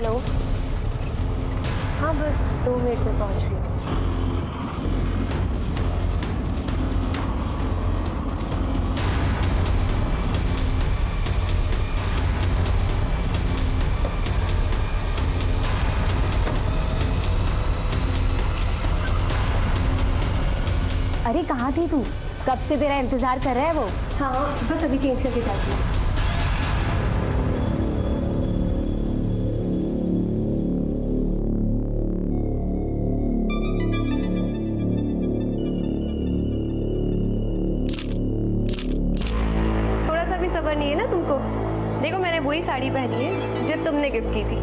Hello, हाँ बस 2 minute में पहुंच रही हूँ। अरे कहाँ थी तू? कब से तेरा इंतजार कर रहा है वो। हाँ बस अभी चेंज करके जाती हूँ। थोड़ा सा भी सब्र नहीं है ना तुमको? देखो मैंने वही साड़ी पहनी है जो तुमने गिफ्ट की थी।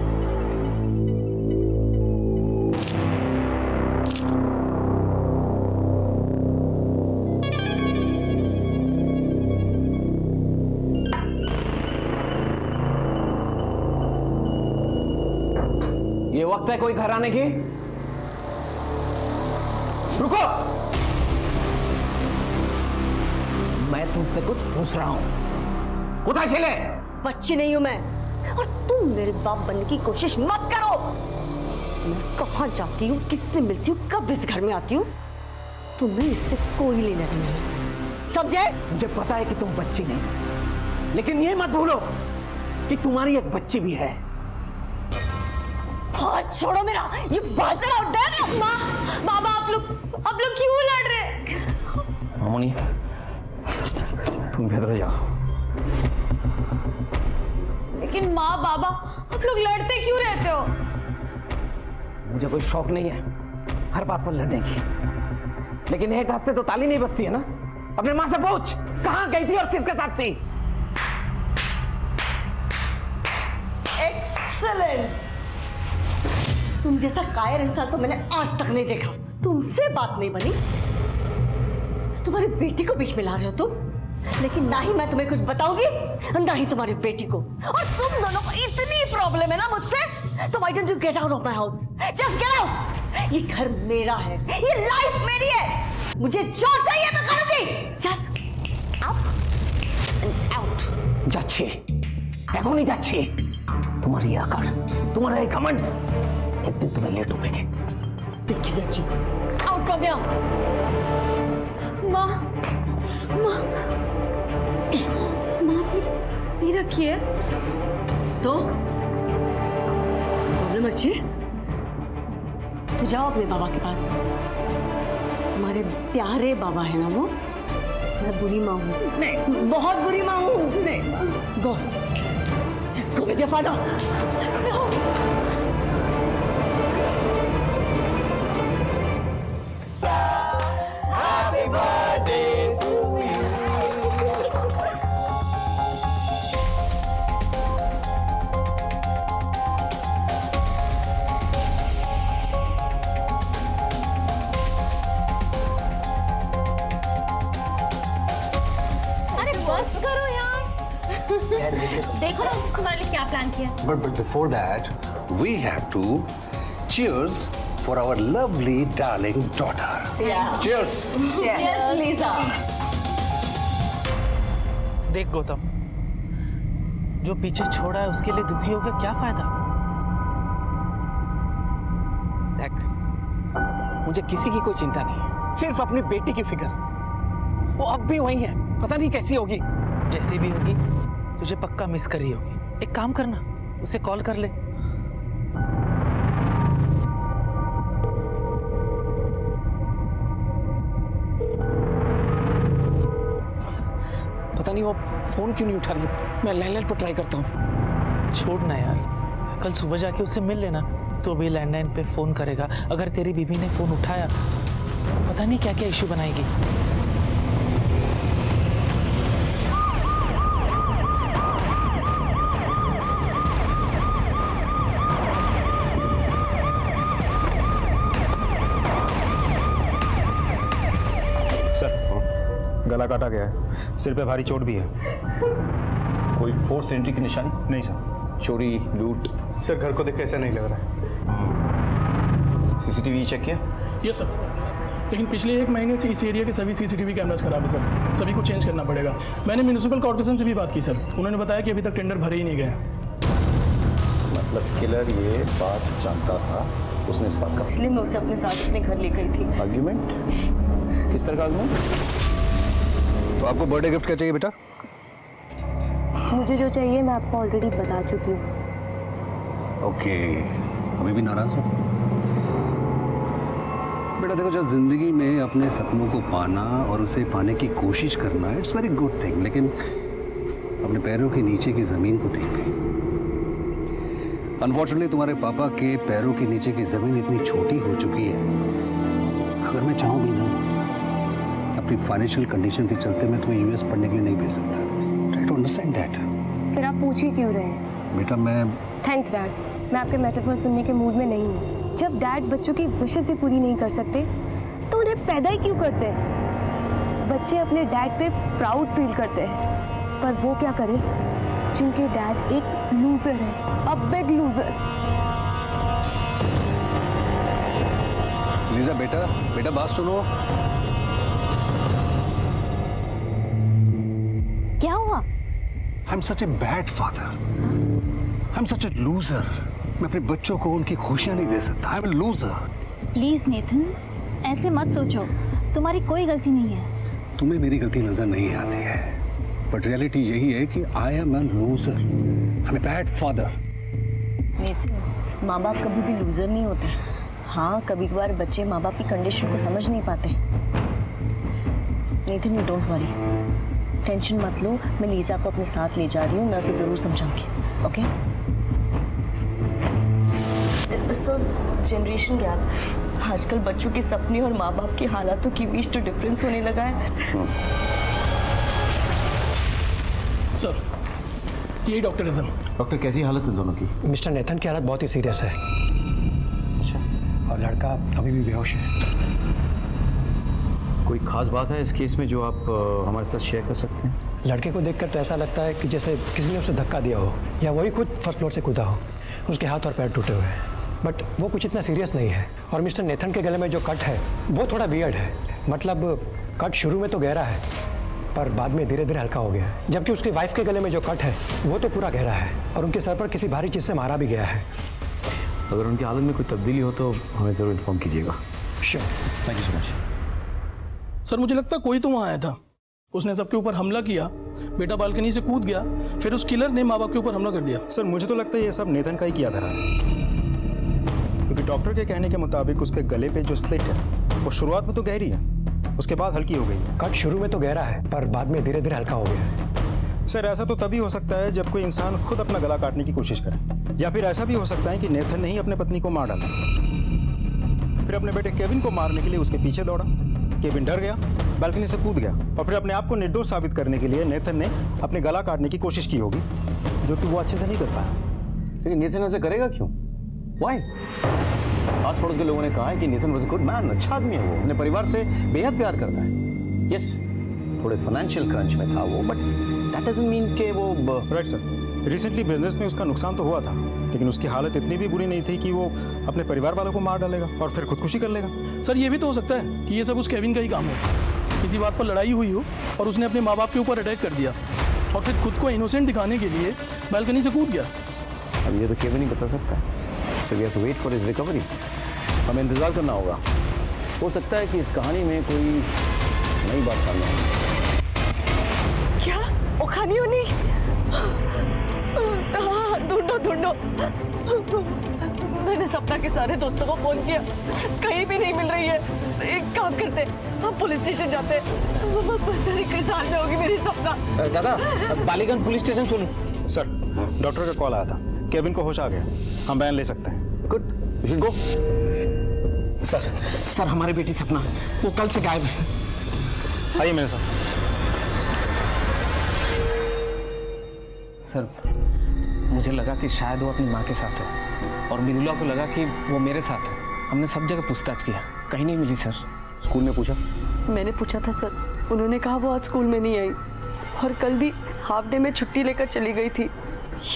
ये वक्त है कोई घर आने की? रुको, मैं तुमसे कुछ पूछ रहा हूं। कुछ चले? बच्ची नहीं हूं मैं, और तुम मेरे बाप बनने की कोशिश मत करो। मैं कहां जाती हूँ, किससे मिलती हूँ, कब इस घर में आती हूँ, तुम्हें इससे कोई लेना देना नहीं, समझे? मुझे पता है कि तुम बच्ची नहीं, लेकिन ये मत भूलो कि तुम्हारी एक बच्ची भी है। हाथ छोड़ो मेरा, ये बाजरा उठ है ना। माँ, बाबा आप लोग क्यों लड़ रहे? मामूनी, तुम भीतर जाओ। लेकिन माँ बाबा आप लोग लड़ते क्यों रहते हो? मुझे कोई शौक नहीं है हर बात पर लड़ने की, लेकिन एक हाथ से तो ताली नहीं बजती है ना। अपने माँ से पूछ, कहाँ गई थी और किसके साथ थी? एक्सीलेंट। तुम जैसा कायर इंसान तो मैंने आज तक नहीं देखा। तुमसे बात नहीं बनी तो तुम्हारी बेटी को बीच में ला रहे हो तुम, लेकिन ना ही मैं तुम्हें कुछ बताऊंगी, ना ही तुम्हारी बेटी को। और तुम दोनों को इतनी प्रॉब्लम है ना मुझसे, तो why don't you get out of my house? Just get out. ये घर मेरा है, ये लाइफ मेरी है, मुझे जो चाहिए मैं करूंगी। Just out and out. যাচ্ছে, এখনই যাচ্ছে। तुम्हारी आकर, तुम्हारा एक घमंड, एक दिन तुम्हें लेट होगे। देखी जाची, आउट फ्रॉम हियर। माँ, माँ, माँ नहीं रखिए। तो प्रॉब्लम अच्छी, तो जाओ अपने बाबा के पास। तुम्हारे प्यारे बाबा है ना वो। मैं बुरी माँ हूँ। नहीं, बहुत बुरी माँ हूँ। नहीं। गो, just go with your father. No. Happy birthday to you. अरे बस करो यार। देखो ना तुम्हारे लिए क्या प्लान किया। But before that, we have to cheers for our lovely, darling daughter. Yeah. Cheers. Yes, Lisa. देख गौतम, जो पीछे छोड़ा है उसके लिए दुखी होकर क्या फायदा? देख, मुझे किसी की कोई चिंता नहीं, सिर्फ अपनी बेटी की फिक्र। वो अब भी वही है, पता नहीं कैसी होगी। जैसी भी होगी तुझे पक्का मिस करी होगी। एक काम करना, उसे कॉल कर ले। पता नहीं वो फोन क्यों नहीं उठा रही। मैं लैंडलाइन पर ट्राई करता हूँ। छोड़ ना यार, कल सुबह जाके उससे मिल लेना। तो अभी लैंडलाइन पे फोन करेगा, अगर तेरी बीवी ने फोन उठाया पता नहीं क्या क्या इश्यू बनाएगी। गला काटा गया है, सिर पे भारी चोट भी है। कोई फोर्स एंट्री की निशानी? नहीं सर। चोरी, लूट? सर घर को देख के ऐसा नहीं लग रहा है। सीसीटीवी चेक किया? यस सर, लेकिन पिछले 1 महीने से इस एरिया के सभी सीसीटीवी कैमरास खराब है सर, सभी को चेंज करना पड़ेगा। मैंने म्यूनिसिपल कॉर्पोरेशन से भी बात की सर, उन्होंने बताया कि अभी तक टेंडर भरे ही नहीं गए। मतलब किलर ये बात जानता था, उसने इस बात का इसलिए मैं उसे अपने साथ अपने घर ले गई थी। आर्ग्यूमेंट? किस तरह का आर्ग्यूमेंट? तो आपको बर्थडे गिफ्ट क्या चाहिए बेटा? मुझे जो चाहिए मैं आपको ऑलरेडी बता चुकी हूँ। ओके, अभी भी नाराज हो? बेटा देखो, जब जिंदगी में अपने सपनों को पाना और उसे पाने की कोशिश करना, इट्स वेरी गुड थिंग, लेकिन अपने पैरों के नीचे की जमीन को देख गई। अनफॉर्चुनेटली तुम्हारे पापा के पैरों के नीचे की जमीन इतनी छोटी हो चुकी है, अगर मैं चाहूँ भी ना, अपनी फाइनेंशियल कंडीशन के चलते मैं तुम्हें यूएस पढ़ने के लिए नहीं भेज सकता। Try to understand that. फिर आप पूछ ही क्यों रहे हैं? बेटा मैं थैंक्स डैड, मैं आपके मेटाफर सुनने के मूड में नहीं हूँ। जब डैड बच्चों की विशेष ही पूरी नहीं कर सकते तो उन्हें पैदा ही क्यों करते हैं? बच्चे अपने डैड पे प्राउड फील करते हैं, पर वो क्या करें जिनके डैड एक लूजर है, अ बिग लूजर। लीजा बेटा बात सुनो। क्या हुआ? I am such a bad father, I am such a loser. मैं अपने बच्चों को उनकी खुशियां नहीं दे सकता। I am a loser. Please Nathan, ऐसे मत सोचो, तुम्हारी कोई गलती नहीं है। तुम्हें मेरी गलती नजर नहीं आती है, बट रियलिटी यही है कि I am a loser, I am a bad father. Nathan, माँ बाप कभी भी लूजर नहीं होते। हाँ, कभी कभार बच्चे माँ बाप की कंडीशन को समझ नहीं पाते। Nathan, you don't worry, tension मत लो, मैं लीजा को अपने साथ ले जा रही हूँ, मैं उसे जरूर समझाऊंगी। ओके? सर, जनरेशन गैप, आजकल बच्चों के सपने और माँ बाप के हालातों की बीच तो डिफरेंस होने लगा है। सर, यही डॉक्टर है सर। डॉक्टर कैसी हालत है दोनों की? मिस्टर नेथन की हालत बहुत ही सीरियस है। अच्छा, और लड़का अभी भी बेहोश है। कोई खास बात है इस केस में जो आप हमारे साथ शेयर कर सकते हैं? लड़के को देखकर तो ऐसा लगता है कि जैसे किसी ने उसे धक्का दिया हो या वही खुद फर्स्ट फ्लोर से कूदा हो। उसके हाथ और पैर टूटे हुए हैं, बट वो कुछ इतना सीरियस नहीं है। और मिस्टर नेथन के गले में जो कट है वो थोड़ा वियर्ड है। मतलब कट शुरू में तो गहरा है, पर बाद में धीरे धीरे हल्का हो गया है। जबकि उसकी वाइफ के गले में जो कट है वो तो पूरा गहरा है और उनके सर पर किसी भारी चीज़ से मारा भी गया है। अगर उनकी हालत में कोई तब्दीली हो तो हमें ज़रूर इन्फॉर्म कीजिएगा। Sure, thank you so much. Sir, मुझे लगता है कोई तो वहाँ आया था, उसने सबके ऊपर हमला किया, बेटा बालकनी से कूद गया, फिर उस किलर ने माँ बाप के ऊपर हमला कर दिया। सर मुझे तो लगता है ये सब नेथन का ही किया धरा है, क्योंकि डॉक्टर के कहने के मुताबिक उसके गले पे जो स्लिट है वो शुरुआत में तो गहरी है, उसके बाद हल्की हो गई है। कट शुरू में तो गहरा है, पर बाद में धीरे धीरे हल्का हो गया है। सर ऐसा तो तभी हो सकता है जब कोई इंसान खुद अपना गला काटने की कोशिश करे, या फिर ऐसा भी हो सकता है कि नेथन ने ही अपने पत्नी को मार डाला, फिर अपने बेटे केविन को मारने के लिए उसके पीछे दौड़ा। केविन डर गया, बालकनी से कूद गया और फिर अपने आप को निर्दोष साबित करने के लिए नेथन ने अपने गला काटने की कोशिश की होगी, जो कि वो अच्छे से नहीं कर पाया। लेकिन नेथन ऐसे करेगा क्यों? व्हाई? आस पड़ोस के लोगों ने कहा है कि Nathan was a good man, अच्छा आदमी है वो, अपने परिवार से बेहद प्यार करता है। यस, थोड़े फाइनेंशियल क्रंच में था वो, बट दैट डजंट मीन कि वो राइट सर, रिसेंटली बिजनेस में उसका नुकसान तो हुआ था, लेकिन उसकी हालत इतनी भी बुरी नहीं थी कि वो अपने परिवार वालों को मार डालेगा और फिर खुदकुशी कर लेगा। सर, ये भी तो हो सकता है कि ये सब उस केविन का ही काम हो, किसी बात पर लड़ाई हुई हो और उसने अपने माँ बाप के ऊपर अटैक कर दिया और फिर खुद को इनोसेंट दिखाने के लिए बालकनी से कूद गया। अब ये तो केविन ही बता सकता है, so we have to wait for his recovery। हमें इंतजार करना होगा, हो सकता है कि इस कहानी में कोई नई बात सामने आए। क्या? ओखानी होनी? हाँ, ढूंढो। मैंने सपना के सारे दोस्तों को फोन किया, कहीं भी नहीं मिल रही है। एक काम करते, हम पुलिस स्टेशन जाते। पता नहीं किस हाल में होगी मेरी सपना। दादा, बालीगंज पुलिस स्टेशन चलो। सर, डॉक्टर का कॉल आया था, केविन को होश आ गया, हम बयान ले सकते हैं। Good, you should go. Sir हमारी बेटी सपना वो कल से गायब है। आइए मेरे साथ। सर, मुझे लगा कि शायद वो अपनी माँ के साथ है और मृदुला को लगा कि वो मेरे साथ है। हमने सब जगह पूछताछ किया, कहीं नहीं मिली सर। स्कूल में पूछा? मैंने पूछा था सर, उन्होंने कहा वो आज स्कूल में नहीं आई और कल भी हाफ डे में छुट्टी लेकर चली गई थी,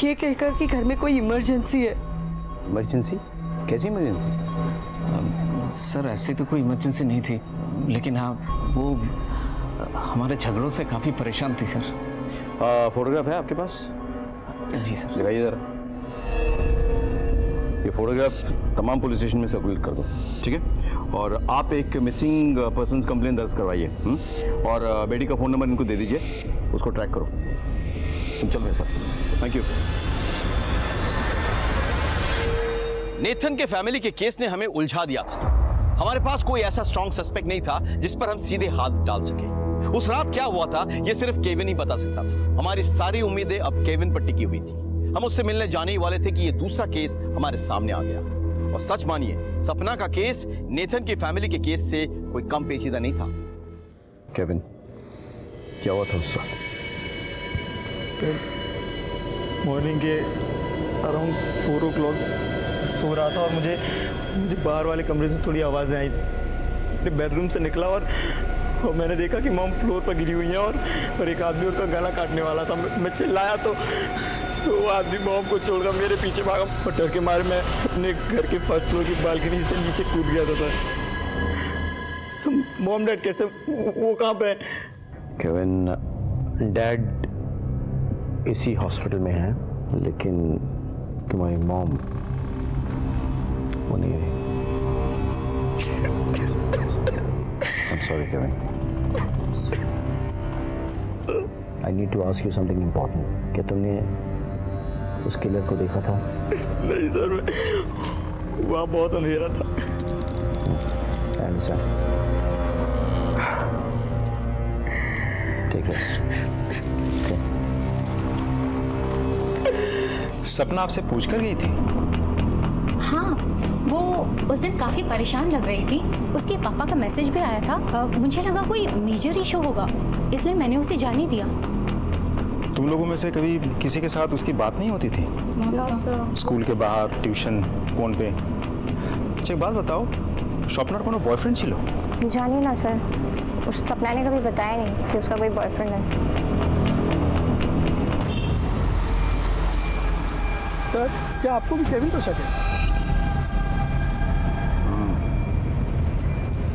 ये कहकर कि घर में कोई इमरजेंसी है। इमरजेंसी? कैसी इमरजेंसी? सर ऐसी तो कोई इमरजेंसी नहीं थी, लेकिन हाँ वो हमारे झगड़ों से काफ़ी परेशान थी सर। फोटोग्राफ है आपके पास? जी सर। दिखाइए जरा। ये फोटोग्राफ तमाम पुलिस स्टेशन में सर्कुलेट कर दो, ठीक है? और आप एक मिसिंग पर्सन्स कंप्लेन दर्ज करवाइए, और बेटी का फ़ोन नंबर इनको दे दीजिए, उसको ट्रैक करो। तुम चल रहे सर, थैंक यू। नेथन के फैमिली के केस ने हमें उलझा दिया था। हमारे पास कोई ऐसा स्ट्रॉन्ग सस्पेक्ट नहीं था जिस पर हम सीधे हाथ डाल सके। उस रात क्या हुआ था ये सिर्फ केविन ही बता सकता था। हमारी सारी उम्मीदें अब केविन पर टिकी हुई थी। हम उससे मिलने जाने ही वाले थे कि ये दूसरा केस हमारे सामने आ गया। और सच मानिए, सपना का केस नेथन की फैमिली के केस से कोई कम पेचीदा नहीं था। केविन, क्या हुआ था उस रात? मॉर्निंग के अराउंड 4 o'clock सो रहा था और मुझे बाहर वाले कमरे से थोड़ी आवाज़ें आई। अपने बेडरूम से निकला और मैंने देखा कि मॉम फ्लोर पर गिरी हुई है और एक आदमी उनका गला काटने वाला था। मैं चिल्लाया तो वो आदमी मॉम को छोड़कर मेरे पीछे भागा और डर के मारे मैं अपने घर के फर्स्ट फ्लोर की बालकनी से नीचे कूद गया था। मॉम डैड कैसे, वो कहाँ पे है? केविन, डैड इसी हॉस्पिटल में है, लेकिन तुम्हारी मॉम वो नहीं है। I'm sorry, Kevin. I need to ask you something important. क्या तुमने उस किलर को देखा था? नहीं सर, वहाँ बहुत अंधेरा था। I understand. ठीक है। सपना आपसे पूछ कर गई थी? हाँ, वो उस दिन काफ़ी परेशान लग रही थी। उसके पापा का मैसेज भी आया था। मुझे लगा कोई मेजर इशू होगा, इसलिए मैंने उसे जाने दिया। तुम लोगों में से कभी किसी के साथ उसकी बात नहीं होती थी? स्कूल के बाहर, ट्यूशन, फोन पे? अच्छा एक बात बताओ, स्वप्नार कोनो बॉयफ्रेंड छिलो? जानिए ना सर, उस सपना ने कभी बताया नहीं कि उसका कोई बॉयफ्रेंड है। सर, क्या आपको भी केविन पर शक है?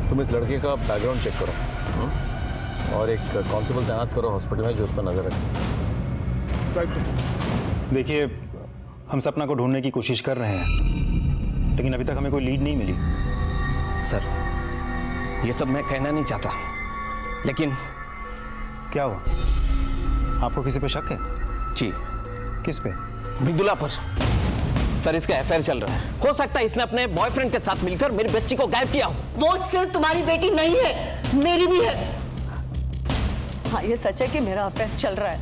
तुम इस लड़के का बैकग्राउंड चेक करो और एक कांस्टेबल तैनात करो हॉस्पिटल में जो उस पर नजर रखे। देखिए, हम सपना को ढूंढने की कोशिश कर रहे हैं, लेकिन अभी तक हमें कोई लीड नहीं मिली। सर, ये सब मैं कहना नहीं चाहता, लेकिन क्या हुआ? आपको किसी पे शक है? जी। किस पे? मृदुला पर। सर, इसका अफेयर चल रहा है। हो सकता है इसने अपने बॉयफ्रेंड के साथ मिलकर मेरी बच्ची को गायब किया हो। वो सिर्फ तुम्हारी बेटी नहीं है, मेरी भी है। हाँ, ये सच है कि मेरा अफेयर चल रहा है,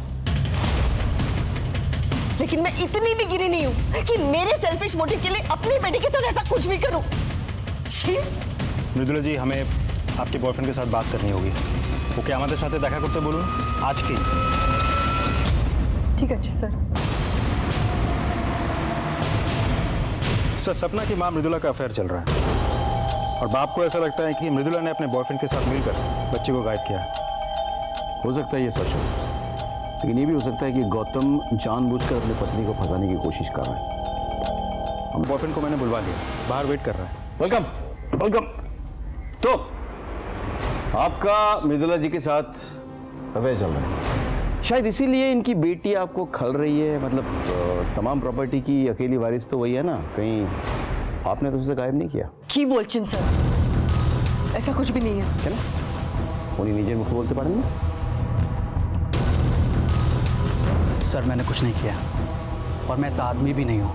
लेकिन मैं इतनी भी गिरी नहीं हूं कि मेरे सेल्फिश मोटिव के लिए अपनी बेटी के साथ ऐसा कुछ भी करूं। छी। मृदुला जी, हमें आपके बॉयफ्रेंड के साथ बात करनी होगी। वो क्या हमारे साथ देखा करते बोलूं आज की? ठीक है जी सर। सर, सपना की मां मृदुला का अफेयर चल रहा है और बाप को ऐसा लगता है कि मृदुला ने अपने बॉयफ्रेंड के साथ मिलकर बच्चे को गायब किया। हो सकता है ये सच हो, लेकिन ये भी हो सकता है कि गौतम जानबूझकर अपनी पत्नी को फंसाने की कोशिश कर रहा है। बॉयफ्रेंड को मैंने बुलवा लिया, बाहर वेट कर रहा है। Welcome, welcome. तो आपका मृदुला जी के साथ अफेयर चल रहा है, शायद इसीलिए इनकी बेटी आपको खल रही है। मतलब तमाम प्रॉपर्टी की अकेली वारिस तो वही है ना, कहीं आपने तो उसे गायब नहीं किया? की बोलचिन सर, ऐसा कुछ भी नहीं है। क्या ना उन्हीं निजे मुख बोलते पड़ेंगे। सर, मैंने कुछ नहीं किया और मैं ऐसा आदमी भी नहीं हूँ।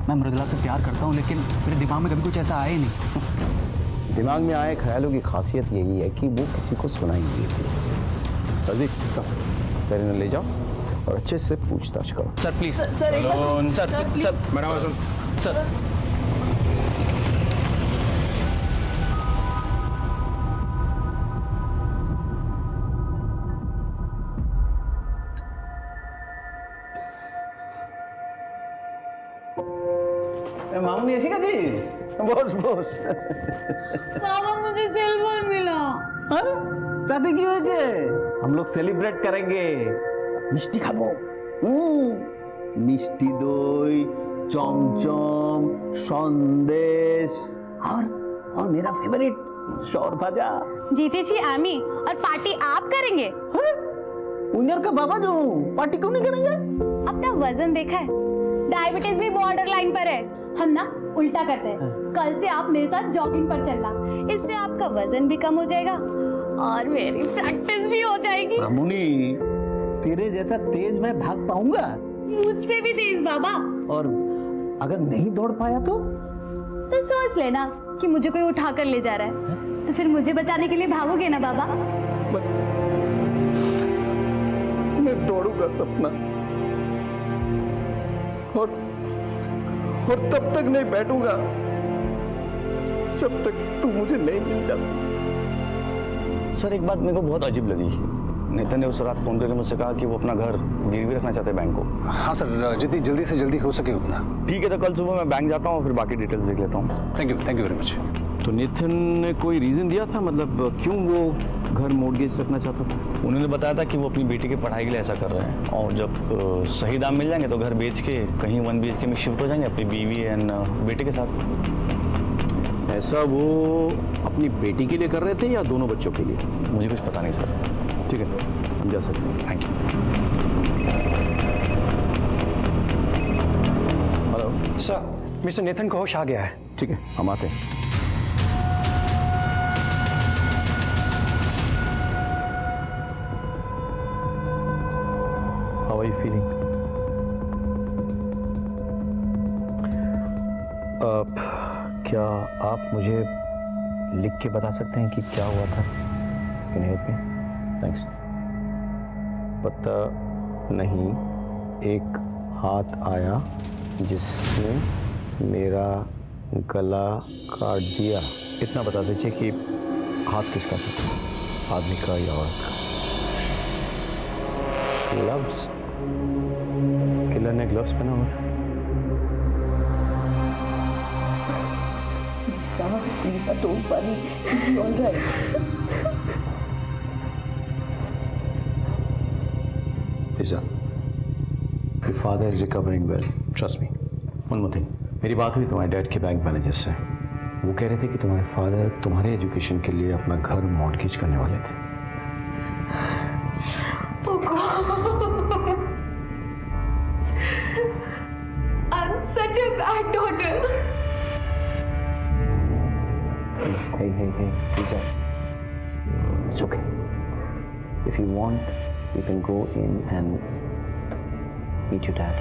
मैं मृदुला से प्यार करता हूँ, लेकिन मेरे दिमाग में कभी कुछ ऐसा आया ही नहीं। दिमाग में आए ख्यालों की खासियत यही है कि वो किसी को सुनाई नहीं देती। तेरे ले जाओ और अच्छे से पूछताछ करो। Sir please. सर एक बार सर मैडम सुन। सर मामूनी ऐसी क्या थी? बोस पापा, मुझे सेल फोन मिला। তাতে কি হয়েছে? हम लोग सेलिब्रेट करेंगे। मिष्टी खाबो। मिष्टी दई, चमचम, संदेश और मेरा फेवरेट शौर भाजा। जीतेছি আমি और पार्टी आप करेंगे। उन्नर का बाबा जो पार्टी क्यों नहीं करेंगे? अपना वजन देखा है? डायबिटीज भी बॉर्डर लाइन पर है। हम ना उल्टा करते हैं। कल से आप मेरे साथ जॉगिंग पर चलना, इससे आपका वजन भी कम हो जाएगा और मेरी प्रैक्टिस भी हो जाएगी। मामूनी, तेरे जैसा तेज मैं भाग पाऊंगा? मुझसे भी तेज बाबा। और अगर नहीं दौड़ पाया तो सोच लेना कि मुझे कोई उठा कर ले जा रहा है, तो फिर मुझे बचाने के लिए भागोगे ना बाबा? मैं दौड़ूंगा सपना, और तब तक नहीं बैठूंगा जब तक तू मुझे नहीं मिल जाती। सर, एक बात मेरे को बहुत अजीब लगी। नेतन ने उस रात फोन करके मुझसे कहा कि वो अपना घर गिरवी रखना चाहते हैं बैंक को। हाँ सर, जितनी जल्दी से जल्दी हो सके उतना। ठीक है, तो कल सुबह मैं बैंक जाता हूँ, फिर बाकी डिटेल्स देख लेता हूँ। Thank you very much. तो नेथन ने कोई रीजन दिया था, मतलब क्यों वो घर मॉर्गेज रखना चाहता था? उन्होंने बताया था कि वो अपनी बेटी की पढ़ाई के लिए ऐसा कर रहे हैं, और जब सही दाम मिल जाएंगे तो घर बेच के कहीं 1 BHK में शिफ्ट हो जाएंगे अपनी बीवी एंड बेटे के साथ। ऐसा वो अपनी बेटी के लिए कर रहे थे या दोनों बच्चों के लिए? मुझे कुछ पता नहीं सर। ठीक है, हम जा सकते हैं। Thank you. Hello sir, mister Nathan को होश आ गया है। ठीक है, हम आते हैं। How are you feeling? क्या आप मुझे लिख के बता सकते हैं कि क्या हुआ था? Can you help me? Thanks. पता नहीं, एक हाथ आया जिसने मेरा गला काट दिया। इतना बता दीजिए कि हाथ किसका था, आदमी का या औरत का? ग्लव्स? किलर ने ग्लव्स पहना हुआ था? Lisa, don't worry. It's all right. Lisa, your father is recovering well. Trust me. One more thing. मेरी बात हुई तुम्हारे डैड के बैंक मैनेजर से। वो कह रहे थे कि तुम्हारे फादर तुम्हारे एजुकेशन के लिए अपना घर मॉर्गेज करने वाले थे। Oh God. I'm such a bad daughter. Hey, Lisa. It's okay. If you want, you can go in and meet your dad.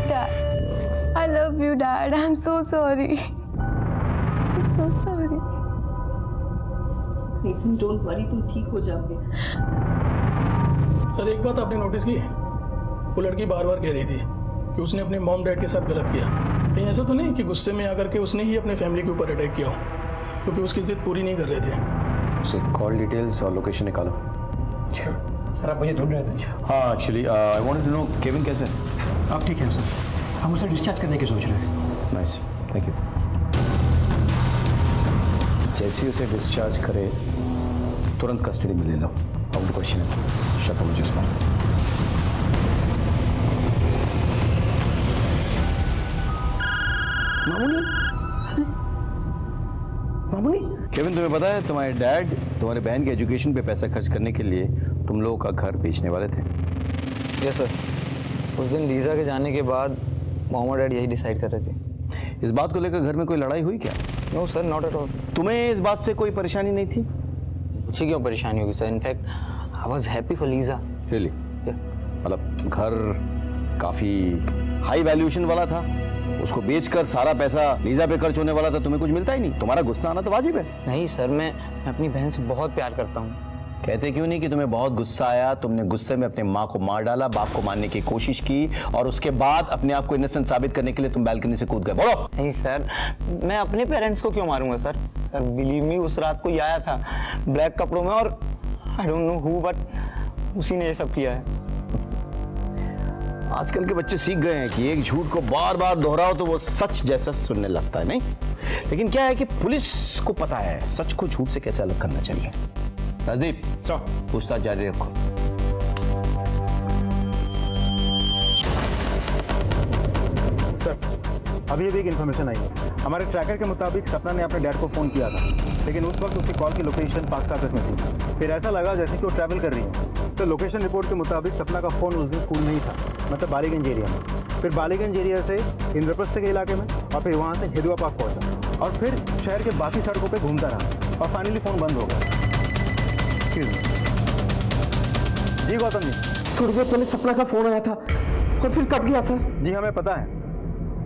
Dad, I love you, Dad. I'm so sorry. I'm so sorry. लेकिन don't worry, तुम ठीक हो जाओगे। Sir, एक बात आपने notice की? वो लड़की बार बार कह रही थी कि उसने अपने मॉम डैड के साथ गलत किया। कहीं ऐसा तो नहीं कि गुस्से में आकर के उसने ही अपने फैमिली के ऊपर अटैक किया हो, क्योंकि उसकी जिद पूरी नहीं कर रहे थे। सर, कॉल डिटेल्स और लोकेशन निकालो। सर, आप मुझे ढूंढ रहे थे? हाँ, actually I wanted to know Kevin कैसे है? आप ठीक हैं सर? हम उसे डिस्चार्ज करने की सोच रहे हैं। Nice, thank you. जैसे ही उसे डिस्चार्ज करे तुरंत कस्टडी में ले लो। अब क्वेश्चन है, शट अप जिसमें। मामूनी, केविन, तुम्हें पता है तुम्हारे डैड तुम्हारे बहन के एजुकेशन पे पैसा खर्च करने के लिए तुम लोगों का घर बेचने वाले थे? Yes sir. उस दिन लीजा के जाने के बाद मोहम्मद डैड यही डिसाइड कर रहे थे। इस बात को लेकर घर में कोई लड़ाई हुई क्या? No sir, not at all. तुम्हें इस बात से कोई परेशानी नहीं थी? मुझे क्यों परेशानी होगी sir? In fact I was happy for Lisa. Really? मतलब घर काफी हाई वैल्यूएशन वाला था, उसको बेचकर सारा पैसा लीजा पे खर्च होने वाला था, तुम्हें कुछ मिलता ही नहीं। तुम्हारा गुस्सा आना तो वाजिब है। नहीं सर, मैं अपनी बहन से बहुत प्यार करता हूँ। कहते क्यों नहीं कि तुम्हें बहुत गुस्सा आया, तुमने गुस्से में अपने माँ को मार डाला, बाप को मारने की कोशिश की, और उसके बाद अपने आप को इनोसेंट साबित करने के लिए तुम बालकनी से कूद गए। बोलो। नहीं सर, मैं अपने पेरेंट्स को क्यों मारूंगा सर? सर बिलीव मी, उस रात को आया था ब्लैक कपड़ों में, और I don't know who, but उसी ने ये सब किया है। आजकल के बच्चे सीख गए हैं कि एक झूठ को बार बार दोहराओ तो वो सच जैसा सुनने लगता है, नहीं? लेकिन क्या है कि पुलिस को पता है सच को झूठ से कैसे अलग करना चाहिए। राजदीप, पूछताछ जारी रखो। सर, अभी एक इन्फॉर्मेशन आई। हमारे ट्रैकर के मुताबिक सपना ने अपने डैड को फ़ोन किया था, लेकिन उस वक्त उसकी कॉल की लोकेशन पाक सर्विस में थी। फिर ऐसा लगा जैसे कि वो ट्रैवल कर रही है। तो लोकेशन रिपोर्ट के मुताबिक सपना का फ़ोन उस दिन स्कूल में ही था, मतलब बालीगंज एरिया में। फिर बालीगंज एरिया से इंद्रप्रस्थ के इलाके में और फिर वहाँ से हिदुआ पार्क पहुँचा और फिर शहर के बाकी सड़कों पे घूमता रहा और फाइनली फ़ोन बंद हो गया। जी गौतम जी, थोड़ी देर पहले सपना का फोन आया था और फिर कट गया सर। जी हमें पता है,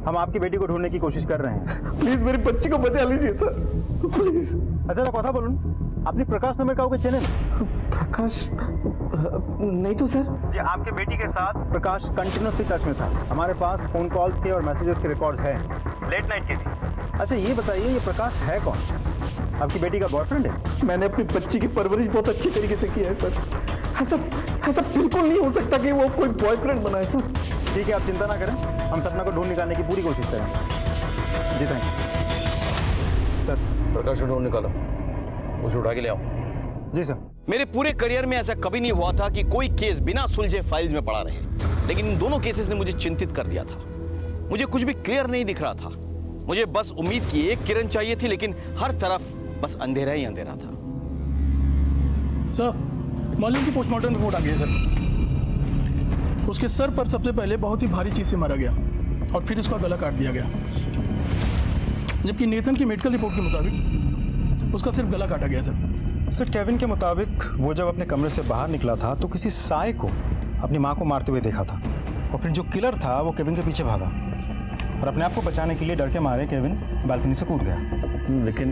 हम आपकी बेटी को ढूंढने की कोशिश कर रहे हैं। प्लीज मेरी बच्ची को बचा लीजिए सर, प्लीज। अच्छा कथा बोलूं, अपनी प्रकाश नंबर का चैनल प्रकाश नहीं तो सर। जी आपके बेटी के साथ प्रकाश कंटिन्यूसली टच में था, हमारे पास फोन कॉल्स के और मैसेजेस के रिकॉर्ड्स हैं, लेट नाइट के भी। अच्छा ये बताइए, ये प्रकाश है कौन? आपकी बेटी का बॉयफ्रेंड है? मैंने अपनी बच्ची की परवरिश बहुत अच्छी तरीके से की है सर। ऐसा बिल्कुल नहीं हो सकता कि वो कोई बॉयफ्रेंड बनाए सर। ठीक है, आप चिंता ना करें, हम सपना को ढूंढ निकालने की पूरी कोशिश करेंगे। जी थैंक यू सर। प्रकाश को ढूंढ निकालो, उसे उठा के ले आओ। जी सर। मेरे पूरे करियर में ऐसा कभी नहीं हुआ था कि कोई केस बिना सुलझे फाइल्स में पड़ा रहे, लेकिन इन दोनों केसेस ने मुझे चिंतित कर दिया था। मुझे कुछ भी क्लियर नहीं दिख रहा था। मुझे बस उम्मीद की एक किरण चाहिए थी, लेकिन हर तरफ बस अंधेरा ही अंधेरा था। सर, मॉर्निंग की पोस्टमार्टम रिपोर्ट आ गई है सर। उसके सर पर सबसे पहले बहुत ही भारी चीज से मारा गया और फिर उसका गला काट दिया गया, जबकि नेथन की मेडिकल रिपोर्ट के मुताबिक उसका सिर्फ गला काटा गया सर। केविन के मुताबिक वो जब अपने कमरे से बाहर निकला था तो किसी साय को अपनी माँ को मारते हुए देखा था और फिर जो किलर था वो केविन के पीछे भागा और अपने आप को बचाने के लिए डर के मारे केविन बालकनी से कूद गया। लेकिन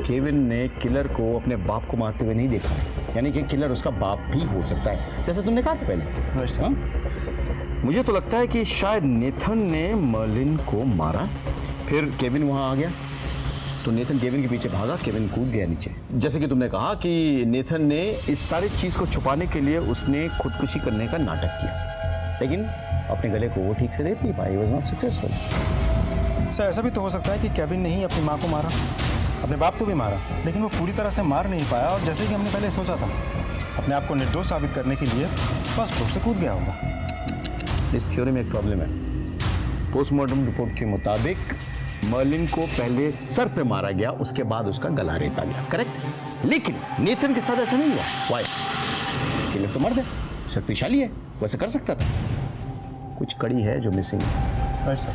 केविन ने किलर को अपने बाप को मारते हुए नहीं देखा है, यानी कि किलर उसका बाप भी हो सकता है, जैसे तुमने कहा था पहले। हाँ? मुझे तो लगता है कि शायद नेथन ने मर्लिन को मारा, फिर केविन वहां आ गया तो नेथन केविन के पीछे भागा, केविन कूद गया नीचे। जैसे कि तुमने कहा कि नेथन ने इस सारी चीज को छुपाने के लिए उसने खुदकुशी करने का नाटक किया, लेकिन अपने गले को वो ठीक से देख नहीं पाई, वाज नॉट सक्सेसफुल। सर ऐसा भी तो हो सकता है कि केविन ने ही अपनी माँ को मारा, अपने बाप को भी मारा, लेकिन वो पूरी तरह से मार नहीं पाया और जैसे कि हमने पहले सोचा था, अपने आप को निर्दोष साबित करने के लिए फर्स्ट फ्लोर से कूद गया होगा। इस थ्योरी में एक प्रॉब्लम है। पोस्टमार्टम रिपोर्ट के मुताबिक मर्लिन को पहले सर पे मारा गया, उसके बाद उसका गला रेता गया, करेक्ट? लेकिन नेथन के साथ ऐसा नहीं हुआ। व्हाई? किलर तो मर्द है, शक्तिशाली है, वैसे कर सकता था। कुछ कड़ी है जो मिसिंग है। राइट सर,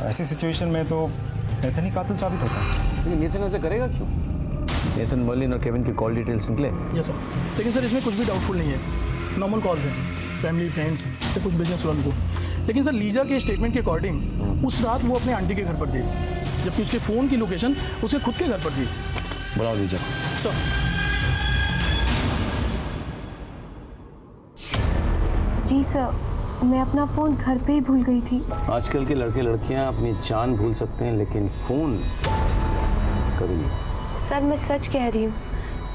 ऐसी सिचुएशन में तो नेथन ही कातिल साबित होता है। लेकिन नेथन ऐसा करेगा क्यों? नेथन मर्लिन और केविन की कॉल डिटेल्स निकले? यस सर, लेकिन सर इसमें कुछ भी डाउटफुल नहीं है। नॉर्मल कॉल्स हैं, फैमिली फ्रेंड्स या कुछ बिजनेस वालों को। लेकिन सर लीजा के स्टेटमेंट के अकॉर्डिंग उस रात वो अपने आंटी के घर पर थी, जबकि उसके फ़ोन की लोकेशन उसके खुद के घर पर थी। बुलाओ लीजा। सर। जी सर, मैं अपना फ़ोन घर पे ही भूल गई थी। आजकल के लड़के लड़कियां अपनी जान भूल सकते हैं, लेकिन फ़ोन कभी नहीं। सर मैं सच कह रही हूँ,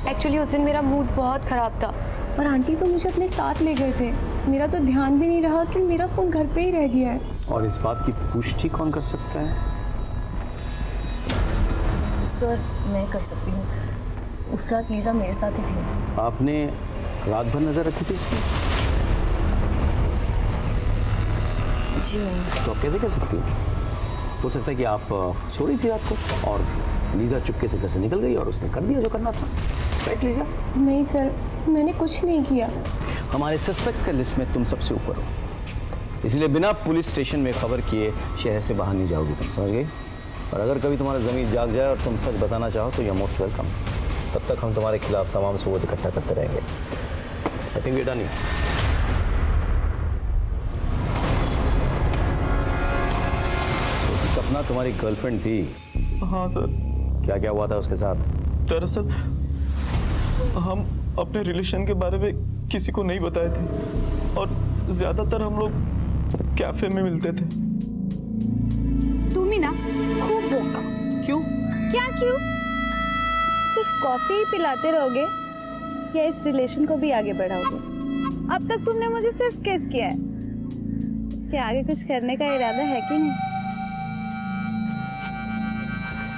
एक्चुअली उस दिन मेरा मूड बहुत ख़राब था और आंटी तो मुझे अपने साथ ले गए थे। मेरा तो ध्यान भी नहीं रहा कि मेरा फ़ोन घर पे ही रह गया है। और इस बात की पुष्टि कौन कर सकता है? सर मैं कर सकती हूँ, उस रात लीजा मेरे साथ ही थी। आपने रात भर नजर रखी थी इसकी? जी नहीं। तो आप कैसे कर सकती हैं? हो सकता है कि आप सो रही थी रात को और लीजा चुपके से घर से निकल गई और उसने कर दिया जो करना था, राइट लीजा? नहीं सर, मैंने कुछ नहीं किया। हमारे सस्पेक्ट का लिस्ट में तुम सबसे ऊपर हो, इसलिए बिना पुलिस स्टेशन में खबर किए शहर से बाहर नहीं जाओगी तुम, समझ गई? और अगर कभी तुम्हारा ज़मीर जाग जाए और तुम सच बताना चाहो तो यू आर मोस्ट वेलकम। तब तक हम तुम्हारे खिलाफ तमाम सबूत इकट्ठा करते रहेंगे। आई थिंक बेटा नहीं। सपना तुम्हारी गर्लफ्रेंड थी? हाँ सर। क्या क्या हुआ था उसके साथ? दरअसल हम अपने रिलेशन के बारे में किसी को नहीं बताए थे और ज्यादातर हम लोग कैफे में मिलते थे। तुम ही ना खूब बोका। क्यों? क्या क्यों? सिर्फ कॉफी ही पिलाते रहोगे या इस रिलेशन को भी आगे बढ़ाओगे? अब तक तुमने मुझे सिर्फ किस किया है, इसके आगे कुछ करने का इरादा है कि नहीं?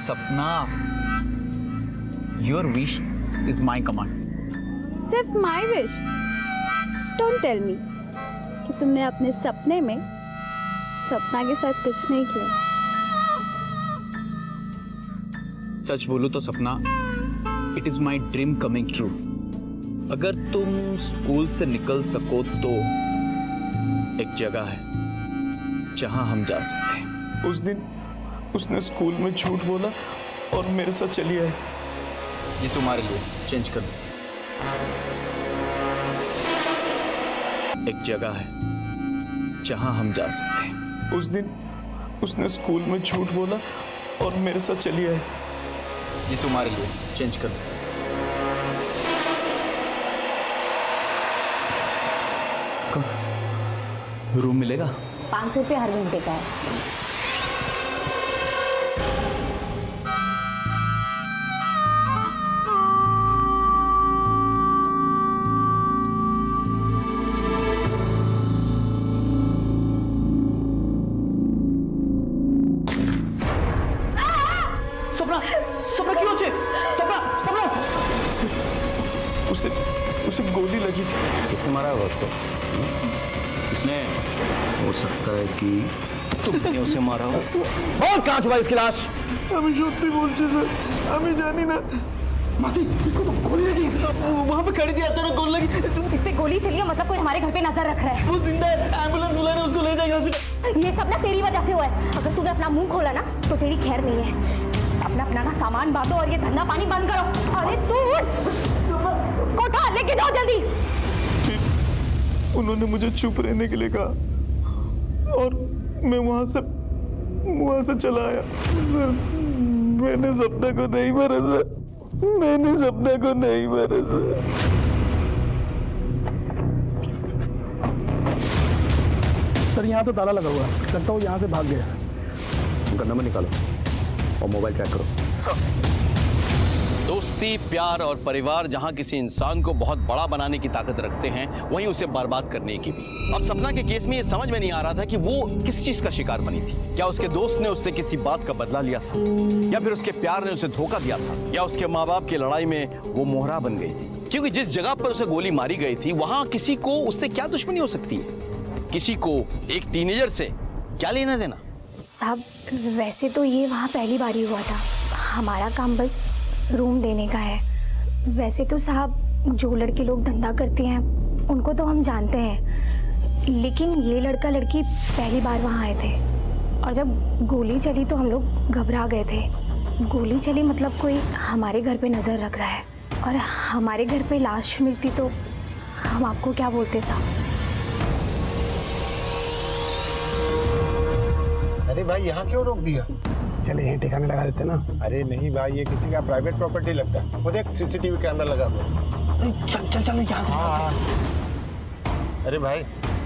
सपना, your wish is my command. सिर्फ my wish? Don't tell me कि तुमने अपने सपने में सपना के साथ कुछ नहीं किया। सच बोलूं तो सपना, it is my dream coming true. अगर तुम स्कूल से निकल सको तो एक जगह है जहां हम जा सकते हैं। उस दिन उसने स्कूल में झूठ बोला और मेरे साथ चली आई। ये तुम्हारे लिए चेंज कर दो। एक जगह है जहां हम जा सकते हैं। उस दिन उसने स्कूल में झूठ बोला और मेरे साथ चली आई। ये तुम्हारे लिए चेंज कर दो। रूम मिलेगा? 500 रुपये हर घंटे का है। सपना सपना क्यों होचे? सपना सपना उसे उसे गोली लगी थी। किसने मारा होगा उसको? किसने? हो सकता है कि तुमने उसे मारा हो। और कहाँ छुपा इसकी लाश? আমি সত্যি বলছি স্যার, আমি জানি না। मासी, इसको तो गोली लगी। वहाँ पे खड़ी थी, अचानक गोली लगी। इस पे गोली चली है, मतलब कोई हमारे घर पे नजर रख रहा है। वो जिंदा है, एम्बुलेंस बुला रहे हैं, उसको ले जाएंगे हॉस्पिटल। ये सब ना तेरी वजह से हुआ है। अगर तूने अपना मुंह खोला ना तो तेरी खैर नहीं है। अपना अपना ना सामान बांधो और ये धंधा पानी बंद करो। अरे तू उसको उठा, लेके जाओ जल्दी। उन्होंने मुझे चुप रहने के लिए कहा और मैं वहां से चला आया। सर, मैंने सपना को नहीं मारा सर, मैंने सपना को नहीं मारा सर। सर यहाँ तो ताला लगा हुआ है, लगता हूँ यहाँ से भाग गया। उनका नंबर निकालो और मोबाइल ट्रैक करो। सर दोस्ती, प्यार और परिवार जहां किसी इंसान को बहुत बड़ा बनाने की ताकत रखते हैं, वहीं उसे बर्बाद करने की भी। अब सपना के केस में ये समझ में नहीं आ रहा था कि वो किस चीज का शिकार बनी थी। क्या उसके दोस्त ने उससे किसी बात का बदला लिया था, या फिर उसके प्यार ने उसे धोखा दिया था, या उसके माँ बाप की लड़ाई में वो मोहरा बन गई थी। क्योंकि जिस जगह पर उसे गोली मारी गई थी वहां किसी को उससे क्या दुश्मनी हो सकती है? किसी को एक टीनेजर से क्या लेना देना? साहब, वैसे तो ये वहाँ पहली बार ही हुआ था। हमारा काम बस रूम देने का है। वैसे तो साहब, जो लड़के लोग धंधा करते हैं उनको तो हम जानते हैं, लेकिन ये लड़का लड़की पहली बार वहाँ आए थे और जब गोली चली तो हम लोग घबरा गए थे। गोली चली मतलब कोई हमारे घर पे नज़र रख रहा है, और हमारे घर पे लाश मिलती तो हम आपको क्या बोलते साहब। अरे भाई, यहाँ क्यों रोक दिया? चले यहीं ठिकाने लगा देते ना। अरे नहीं भाई, ये किसी का प्राइवेट प्रॉपर्टी लगता है। वो देख, सीसीटीवी कैमरा लगा हुआ। चल चल चल यहाँ से। हाँ। अरे भाई,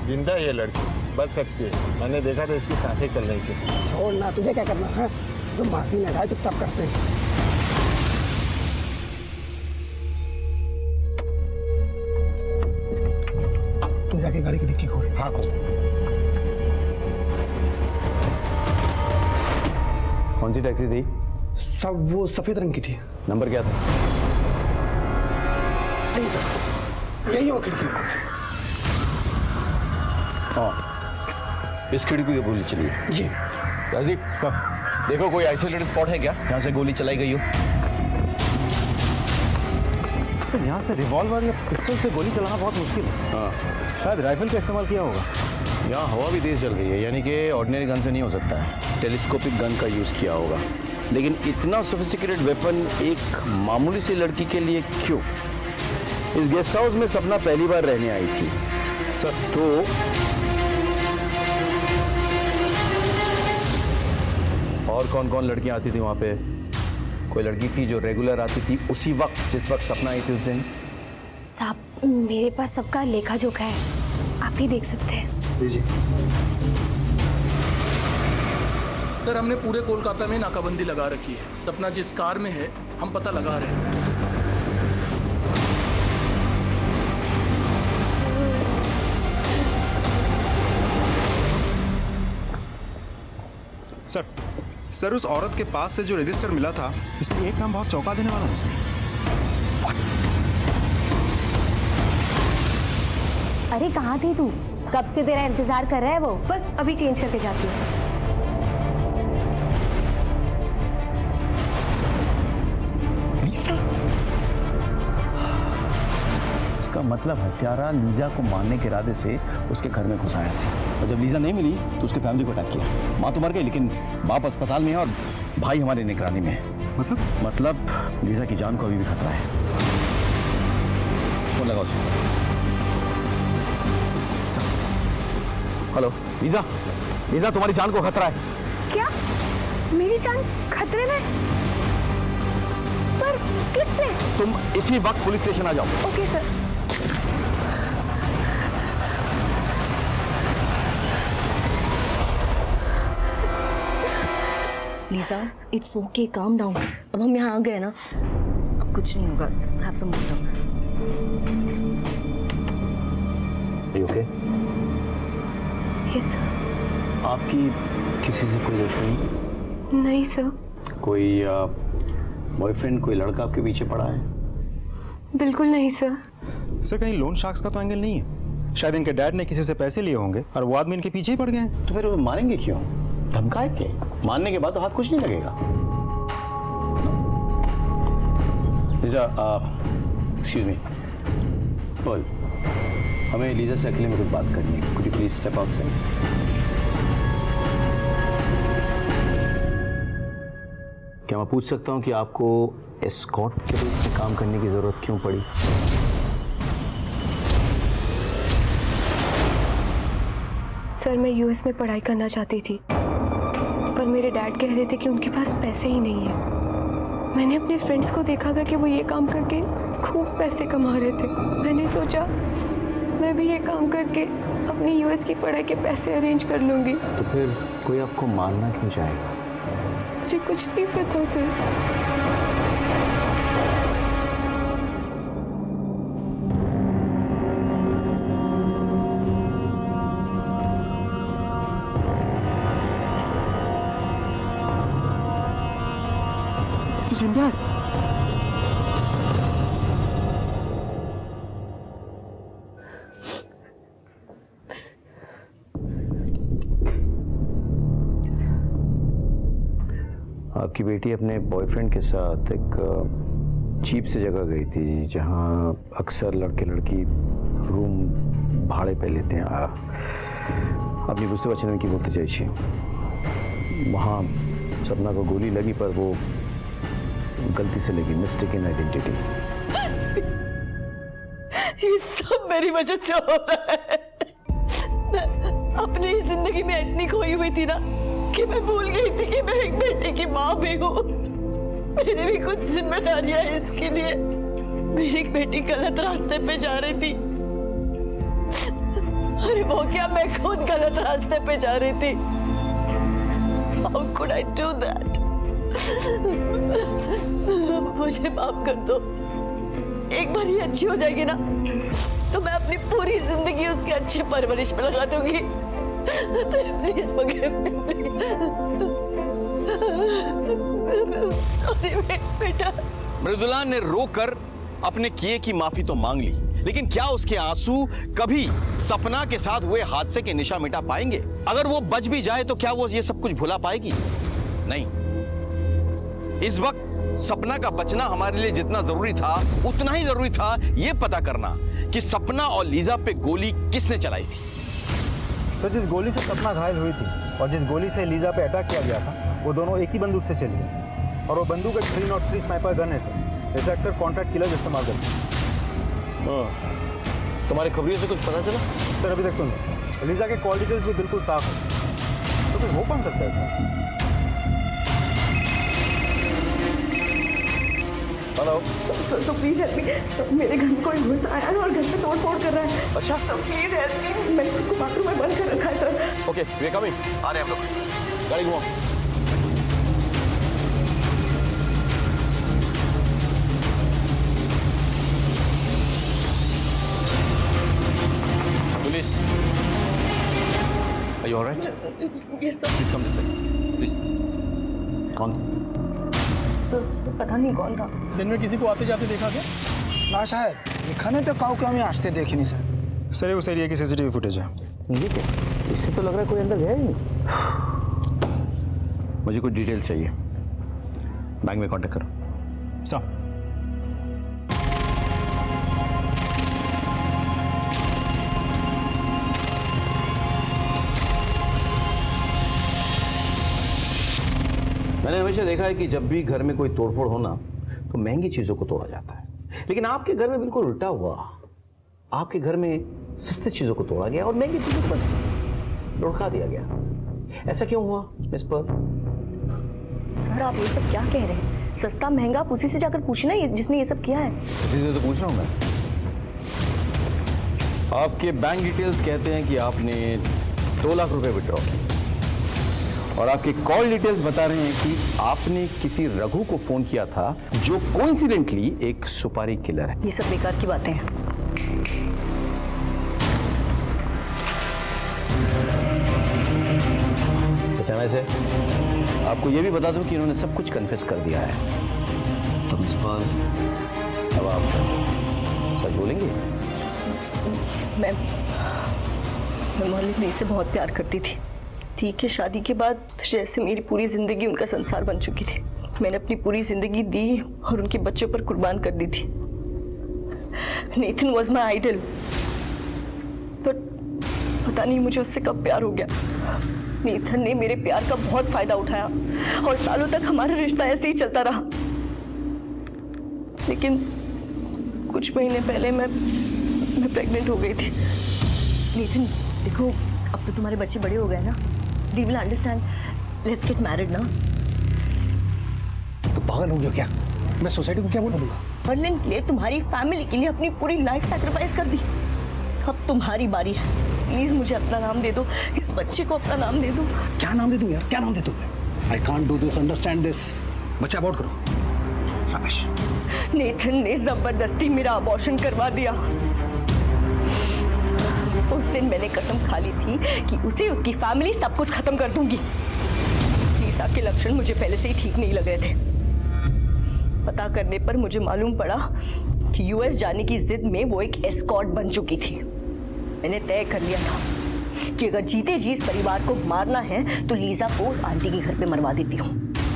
जिंदा है ये लड़की, बच सकती है। मैंने देखा था, इसकी सांसें चल रही थी। छोड़ ना, तुझे क्या करना है? तुम मासी ने खाए चुपचाप करते हैं। तू जाके गाड़ी की डिक्की खोल। हाँ खोल। कौन सी टैक्सी थी? सब वो सफेद रंग की थी। नंबर क्या था? नहीं सर, यही हो खिड़की। हाँ, इस खिड़की की गोली चली है। जी राजदीप सर, देखो कोई आइसोलेटेड स्पॉट है क्या यहाँ से गोली चलाई गई हो? सर, यहाँ से रिवॉल्वर या पिस्टल से गोली चलाना बहुत मुश्किल है। हाँ, शायद राइफल का इस्तेमाल किया होगा। यहाँ हवा भी तेज चल रही है, यानी कि ऑर्डिनरी गन से नहीं हो सकता है। टेलीस्कोपिक गन का यूज़ किया होगा। लेकिन इतना सोफिस्टिकेटेड वेपन एक मामूली सी लड़की के लिए क्यों? इस गेस्ट हाउस में सपना पहली बार रहने आई थी सर, तो और कौन कौन लड़कियां आती थी वहाँ पे? कोई लड़की थी जो रेगुलर आती थी उसी वक्त जिस वक्त सपना आई थी उस दिन? साहब, मेरे पास सबका लेखा जोखा है, आप ही देख सकते हैं। दीजिए। सर, हमने पूरे कोलकाता में नाकाबंदी लगा रखी है। सपना जिस कार में है हम पता लगा रहे हैं। सर, उस औरत के पास से जो रजिस्टर मिला था, इसमें एक नाम बहुत चौंका देने वाला है सर। अरे कहाँ थी तू? कब से तेरा इंतजार कर रहा है वो। बस अभी चेंज करके जाती हूँ। इसका मतलब हत्यारा लीजा को मारने के इरादे से उसके घर में घुस आया था और जब लीजा नहीं मिली तो उसके फैमिली को अटैक किया। माँ तो मर गई लेकिन बाप अस्पताल में है और भाई हमारी निगरानी में है। मतलब लीजा की जान को अभी भी खतरा है। फोन लगाओ उसे। हेलो लीजा, लीजा तुम्हारी जान को खतरा है। क्या मेरी जान खतरे में? पर किससे? तुम इसी वक्त पुलिस स्टेशन आ जाओ। Okay sir. Lisa, it's okay, calm down. अब हम यहाँ आ गए ना, अब कुछ नहीं होगा। Have some water. Okay? Yes sir. आपकी किसी से कोई दुश्मनी? नहीं सर। कोई बॉयफ्रेंड, कोई लड़का आपके पीछे पड़ा है? बिल्कुल नहीं सर। सर कहीं लोन शार्क्स का तो एंगल नहीं है? शायद इनके डैड ने किसी से पैसे लिए होंगे और वो आदमी इनके पीछे ही पड़ गए हैं। तो फिर वो मारेंगे क्यों? धमकाए के? मारने के बाद तो हाथ कुछ नहीं लगेगा। लीजा, एक्सक्यूज मी, बोल, हमें लीजा से अकेले में कुछ बात करनी है। Could you please step outside? क्या मैं पूछ सकता हूं कि आपको एस्कॉर्ट के रूप में काम करने की जरूरत क्यों पड़ी? सर मैं यूएस में पढ़ाई करना चाहती थी, पर मेरे डैड कह रहे थे कि उनके पास पैसे ही नहीं है। मैंने अपने फ्रेंड्स को देखा था कि वो ये काम करके खूब पैसे कमा रहे थे। मैंने सोचा मैं भी ये काम करके अपनी यूएस की पढ़ाई के पैसे अरेंज कर लूंगी। तो फिर कोई आपको मारना क्यों चाहेगा? मुझे कुछ नहीं पता सर। तू जिंदा है? आपकी बेटी अपने बॉयफ्रेंड के साथ एक चीप सी जगह गई थी जहां अक्सर लड़के लड़की रूम भाड़े पे लेते हैं। अपनी बुझते बचने की बोलते चाहिए। वहाँ सपना को गोली लगी पर वो गलती से लगी, मिस्टेकन आइडेंटिटी। ये सब मेरी वजह से हो रहा है। मैं अपनी ही जिंदगी में इतनी खोई हुई थी ना कि मैं भूल गई थी कि मैं एक बेटे की माँ भी हूँ। मेरी भी कुछ जिम्मेदारियां हैं इसके लिए। मेरी एक बेटी गलत रास्ते पे जा रही थी। अरे वो क्या, मैं खुद गलत रास्ते पे जा रही थी। How could I do that? मुझे माफ कर दो। एक बार ये अच्छी हो जाएगी ना तो मैं अपनी पूरी जिंदगी उसके अच्छे परवरिश में लगा दूंगी। प्लीज सॉरी बेटा। मृदुला ने रोकर अपने किए की माफी तो मांग ली, लेकिन क्या उसके आंसू कभी सपना के साथ हुए हादसे के निशा मिटा पाएंगे? अगर वो बच भी जाए तो क्या वो ये सब कुछ भुला पाएगी? नहीं। इस वक्त सपना का बचना हमारे लिए जितना जरूरी था उतना ही जरूरी था ये पता करना कि सपना और लीजा पे गोली किसने चलाई थी। तो जिस गोली से सपना घायल हुई थी और जिस गोली से लीजा पे अटैक किया गया था वो दोनों एक ही बंदूक से चली है और वो बंदूक एक 303 स्नाइपर गन है सर। ऐसे अक्सर कॉन्ट्रैक्ट किलर्स इस्तेमाल करते हैं। तुम्हारे खबरियों से कुछ पता चला? सर अभी तक तो नहीं। लीजा के कॉल डिटेल्स भी बिल्कुल साफ है, तो कुछ हो कौन सकता है? हेलो तो प्लीज हेल्प मी। मेरे घर में कोई घुस आया है और घर पे तोड़ फोड़ कर रहा है। अच्छा तो प्लीज हेल्प मी। मैंने खुद को बाथरूम में बंद कर रखा है sir. Okay we are coming. आ रहे हैं हम लोग। गाड़ी घुमाओ। Police, are you alright? Yes sir. Please come this side please. कौन? सर पता नहीं कौन था। दिन में किसी को आते जाते देखा क्या? ना शायद एखाने तो काउ के हमें आस्ते देखी नहीं सर। सर उस एरिया की सीसीटीवी फुटेज है। ये क्या? इससे तो लग रहा है कोई अंदर गया ही नहीं। मुझे कुछ डिटेल चाहिए। बैंक में कांटेक्ट करो। सर हमेशा देखा है कि जब भी घर में कोई तोड़फोड़ हो ना तो महंगी चीजों को तोड़ा जाता है, लेकिन आपके घर में बिल्कुल उल्टा हुआ। आपके घर में सस्ती चीजों को तोड़ा गया और महंगी चीजों को बस लुढ़का दिया गया। ऐसा क्यों हुआ मिस पर्ल? सर आप ये सब क्या कह रहे हैं? सस्ता महंगा आप उसी से जाकर पूछना जिसने ये सब किया है। उसी से तो पूछ रहा हूं मैं। आपके बैंक डिटेल्स कहते हैं कि आपने 2 लाख रुपए विड्रॉ किए और आपके कॉल डिटेल्स बता रहे हैं कि आपने किसी रघु को फोन किया था जो कोइंसिडेंटली एक सुपारी किलर है। ये सब बेकार की बातें हैं। पहचाना से आपको यह भी बता दूं कि इन्होंने सब कुछ कन्फेस कर दिया है। तो मिस पर्ल, अब आप सच बोलेंगे? मैं मोहल्ले से बहुत प्यार करती थी। ठीक है, शादी के बाद जैसे मेरी पूरी जिंदगी उनका संसार बन चुकी थी। मैंने अपनी पूरी जिंदगी दी और उनके बच्चों पर कुर्बान कर दी थी। Nathan was my idol, but पता नहीं मुझे उससे कब प्यार हो गया। नेथन ने मेरे प्यार का बहुत फायदा उठाया और सालों तक हमारा रिश्ता ऐसे ही चलता रहा। लेकिन कुछ महीने पहले मैं प्रेग्नेंट हो गई थी। नेथन देखो, अब तो तुम्हारे बच्चे बड़े हो गए ना। They will understand. Let's get married ना। तो पागल हो गया क्या? मैं सोसाइटी को क्या बोल दूंगा? मर्लिन के लिए, तुम्हारी फैमिली के लिए अपनी पूरी लाइफ सैक्रिफाइस कर दी। अब तुम्हारी बारी है। प्लीज मुझे अपना नाम दे दो, इस बच्चे को अपना नाम दे दो। क्या नाम दे दूं यार? क्या नाम दे दूं? I can't do this, understand this. बच्चा अबॉर्ट करो। शाबाश। नेथन ने जबरदस्ती मेरा अबॉर्शन करवा दिया। उस दिन मैंने कसम खा ली थी कि उसे, उसकी फैमिली, सब कुछ खत्म कर दूंगी। लीसा के लक्षण मुझे पहले से ही ठीक नहीं लग रहे थे। पता करने पर मुझे मालूम पड़ा कि यूएस जाने की जिद में वो एक एस्कॉर्ट बन चुकी थी। मैंने तय कर लिया था कि अगर जीते जी इस परिवार को मारना है तो लीजा को उस आंटी के घर पे मरवा देती हूँ।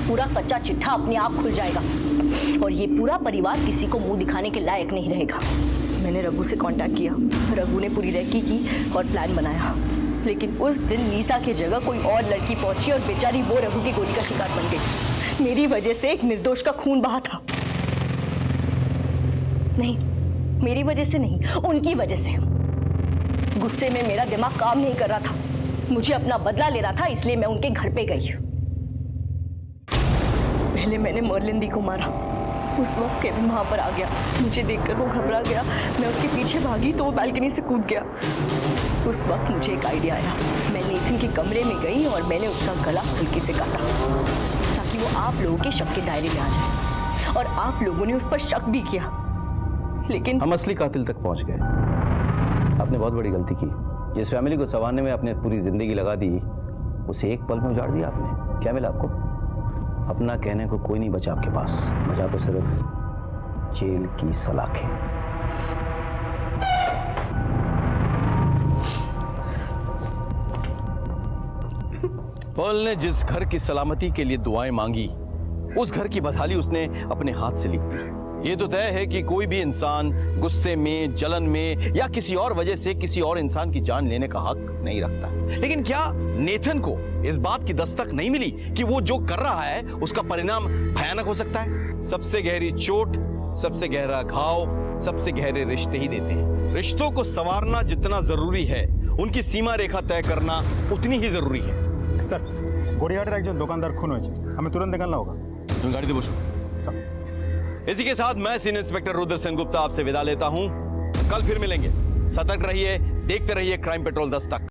पूरा कच्चा चिट्ठा अपने आप खुल जाएगा और ये पूरा परिवार किसी को मुंह दिखाने के लायक नहीं रहेगा। मैंने रघु से कांटेक्ट किया। रघु ने पूरी रेकी की और प्लान बनाया, लेकिन उस दिन लीसा की जगह कोई और लड़की पहुंची और बेचारी वो रघु की गोली का शिकार बन गई। मेरी वजह से एक निर्दोष का खून बहा था। नहीं, मेरी वजह से नहीं, उनकी वजह से। गुस्से में मेरा दिमाग काम नहीं कर रहा था। मुझे अपना बदला लेना था, इसलिए मैं उनके घर पे गई। पहले मैंने मर्लिन दी को मारा। उस वक्त केविन वहां पर आ गया। मुझे देखकर वो घबरा गया। मैं उसके पीछे भागी तो वो बालकनी से कूद गया। उस वक्त मुझे एक आइडिया आया। मैं नेथन के कमरे में गई और मैंने उसका गला हल्के से काटा ताकि वो आप लोगों के शक के दायरे में आ जाए। और आप लोगों ने उस पर शक भी किया, लेकिन हम असली कातिल तक पहुंच गए। आपने बहुत बड़ी गलती की। जिस फैमिली को संवारने में आपने पूरी जिंदगी लगा दी, उसे एक पल में उजाड़ दिया आपने। क्या मिला आपको? अपना कहने को कोई नहीं बचा आपके पास। बचा तो सिर्फ जेल की सलाखें। पर्ल ने जिस घर की सलामती के लिए दुआएं मांगी, उस घर की बदहाली उसने अपने हाथ से लिख दी। ये तो तय है कि कोई भी इंसान गुस्से में, जलन में या किसी और वजह से किसी और इंसान की जान लेने का हक नहीं रखता। लेकिन क्या नेथन को इस बात की दस्तक नहीं मिली कि वो जो कर रहा है उसका परिणाम भयानक हो सकता है? सबसे गहरी चोट, सबसे गहरा घाव, सबसे गहरे रिश्ते ही देते हैं। रिश्तों को संवारना जितना जरूरी है, उनकी सीमा रेखा तय करना उतनी ही जरूरी है। सर, गोड़ियाहाटेर एक दुकानदार खून हुए, हमें तुरंत निकलना होगा। तुम गाड़ी दे बसो। इसी के साथ मैं सीनियर इंस्पेक्टर रुद्र सेनगुप्ता आपसे विदा लेता हूं। कल फिर मिलेंगे। सतर्क रहिए, देखते रहिए क्राइम पेट्रोल 10 तक।